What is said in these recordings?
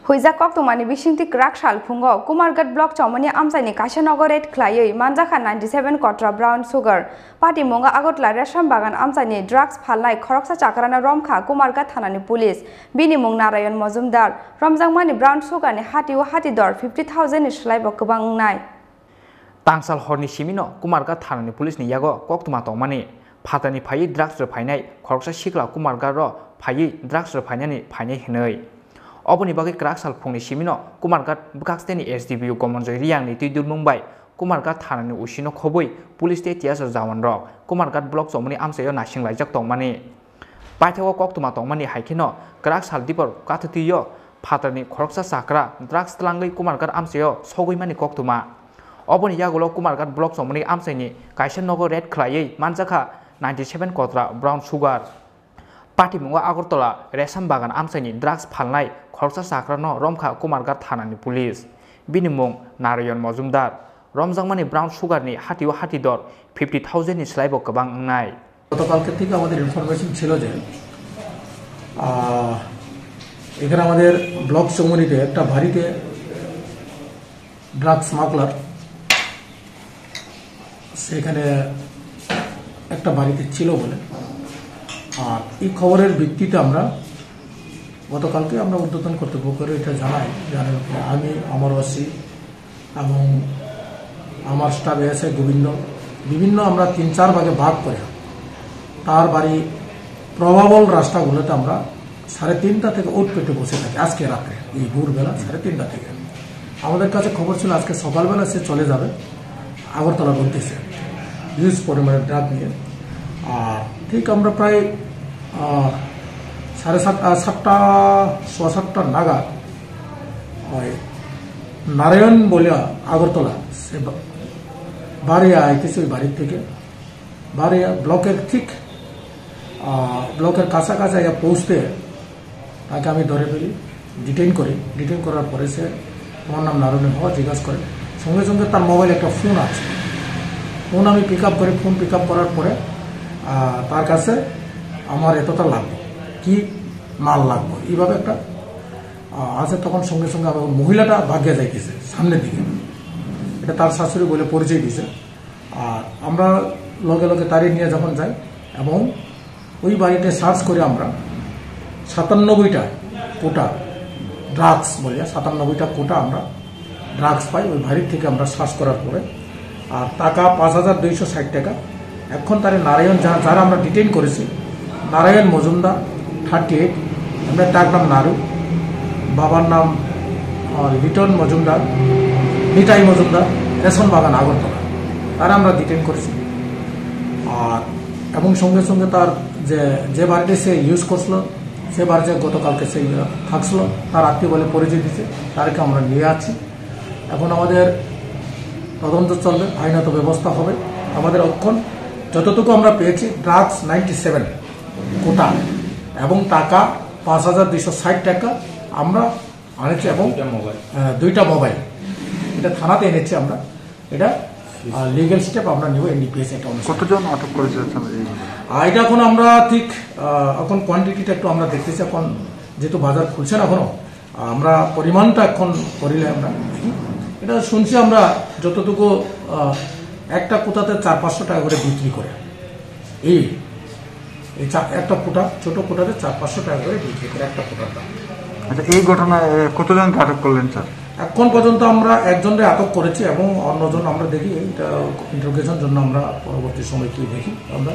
Huizak Koktumani Bishinti Krak Shalpungo, Kumargat Block Chomani Amchaini Kashanagoret Clay, Manjakha 97 Kotra Brown Sugar, Party Monga Agartala Reshambagan Amchaini Drugs Phalnai Khorang Chakrana Romkha Kumargat Thanani Police, Bini Mong Narayan Majumder, Ramjangmani Brown Sugar ni Hati Dor 50,000 Ishlai Bokabang Nai. Tangsal Horni Shimino, Kumargat Thanani Police ni Yago, Koktuma Tomani, Patani Pai Drugs Phainai, Khorang Shikla Kumargaro, Pai Drugs Phainani, Phainai Hinoi. Oboni bagi kerak sal phungni simino Kumargat bukaksteni SDBU Komonjoi Riangni Tidul Mumbai Kumargat Thanani Usino Khoboi Police State Tiasa Zawan Rock Kumargat Block Somani Amsayo Nashing Laijak Tongmani Paithago Koktuma Tongmani Haikino kerak sal dipor Katutiyo Patani Khoroksa Sakra Drugs Tlangai Kumargat Amsayo Sogimani Koktuma Oboni Yagulo Kumargat Block Somani Amsaini Kaishan Nogo Red Clay Manjakha 97 Kotra Brown Sugar Party Munga Agartala Reshambagan Amchaini Drugs Phalnai Khorang Chakrano Romkha Kumargat Thanani Police Bini Mong Narayan Majumder Ramjangmani Brown Sugar ni Hati Dor 50,000 Ishlai Bokabang Nai গতকালকে থেকে আমাদের information ছিল যে এখানে আমাদের block চৌমুনিতে একটা ভারীতে drug smuggler সেখানে একটা বাড়িতে ছিল বলে আর এই খবরের ভিত্তিতে আমরা গতকালকে আমরা উদ্বোধন কর্তৃপক্ষকে এটা জানাই জানার পরে আমি আমার ওসি এবং আমার স্টাফ এসে বিভিন্ন আমরা 3-4 ভাগে ভাগ করে তার বাড়ি প্রবাবল রাস্তাগুলোতে আমরা 3:30 থেকে ওট পেটে বসে থাকি আজকে রাতে এই ভোরবেলা 3:30 থেকে আমাদের কাছে খবর ছিল আজকে সকালবেলা সে চলে যাবে আগরতলা বলতেছে হিউজ পরিমাণে ড্রাগ নিয়ে আর ঠিক আমরা প্রায় 7:30 নাগাদ নারায়ণ বলে আগরতলা সে বাড়িয়া আইতেছে ওই বাড়ির থেকে বাড়িয়া ব্লকের কাছাকাছি পৌঁছতে তাকে আমি ধরে ফেলি ডিটেইন করার পরে সে তোমার নাম নারায়ণ হওয়া জিজ্ঞাসা করে সঙ্গে সঙ্গে তার মোবাইলে একটা ফোন আছে ফোন আমি পিক আপ করার পরে তার কাছে আমার এতটা লাগবে কি মাল লাগবে এইভাবে একটা আছে তখন সঙ্গে আমার মহিলাটা ভাগ্যে যাইতেছে সামনের দিকে এটা তার শাশুড়ি বলে পরিচয় দিয়েছে আর আমরা লগে তাড়িয়ে নিয়ে যখন যাই এবং ওই বাড়িতে সার্চ করে আমরা 97টা কোটা ড্রাগস বলে 97টা কোটা আমরা ড্রাগস পাই ওই বাড়ির থেকে আমরা সার্চ করার পরে আর টাকা 5,260 টাকা এখন তার নারায়ণ যারা আমরা ডিটেইন করেছি নারায়ণ মজুমদার 38 আমরা তার নাম নারু বাবার নাম লিটন মজুমদার নিতাই মজুমদার রেশমবাগান আগরতলা তারা আমরা ডিটেইন করেছি আর এবং সঙ্গে তার যে বাড়িতে সে ইউজ করছিল সে বাড়িতে গতকালকে সে থাকছিল তার আত্মীয় বলে পরিচয় দিচ্ছে তারকে আমরা নিয়ে আছি এখন আমাদের তদন্ত চলবে আইনত ব্যবস্থা হবে আমাদের অক্ষণ যতটুকু আমরা পেয়েছি ড্রাগস 97 কোটা এবং টাকা 5,260 টাকা আমরা আনেছি এবং 2টা মোবাইল এটা থানাতে এনেছি আমরা এটা লিগ্যাল স্টেপ আমরা নিব এনডিপিএস এটা কতজন আটক করেছে এটা এখন আমরা ঠিক এখন কোয়ান্টিটিটা একটু আমরা দেখতেছি এখন যেহেতু বাজার খুলছে না এখনো আমরা পরিমাণটা এখন করিলে আমরা এটা শুনছি আমরা যতটুকু একটা কোটাতে 400-500 টাকা করে বিক্রি করে এই একটা কোটা ছোট কোটাতে 400-500 টাকা করে বিক্রি করে একটা কোটার দাম আচ্ছা এই ঘটনায় কতজন আটক করলেন স্যার এখন পর্যন্ত আমরা একজনকে আটক করেছি এবং অন্যজন আমরা দেখি এটা ইন্টারোগেশন জন্য আমরা পরবর্তী সময় কি দেখি আমরা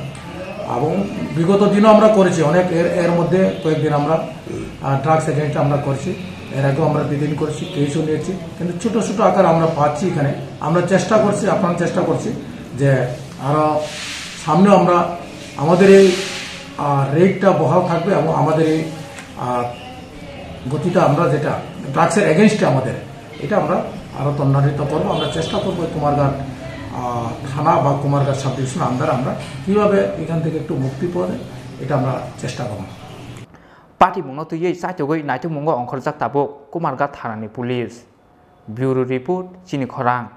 এবং বিগত দিনও আমরা করেছি অনেক এর মধ্যে কয়েকদিন আমরা ড্রাগস এগেইনস্ট আমরা করছি এর আগেও আমরা ডিটেইন করেছি কেসও নিয়েছি কিন্তু ছোট আকার আমরা পাচ্ছি এখানে আমরা চেষ্টা করছি যে আরো সামনেও আমরা আমাদের এই রেটটা বহাল থাকবে এবং আমাদের এই গতিটা আমরা যেটা ড্রাগসের এগেইনস্টে আমাদের এটা আমরা আরো ত্বরান্বিত করবো আমরা চেষ্টা করবো কুমারঘাট থানা বা কুমারঘাট সাব ডিভিশন আন্ডারে আমরা কিভাবে এখান থেকে একটু মুক্তি পাওয়া যায় এটা আমরা চেষ্টা করব Party Mungo to Ye Saitogoi Night Mungo on Khorang Tabok Kumargat Thanani Police Bureau Report Chini Khorang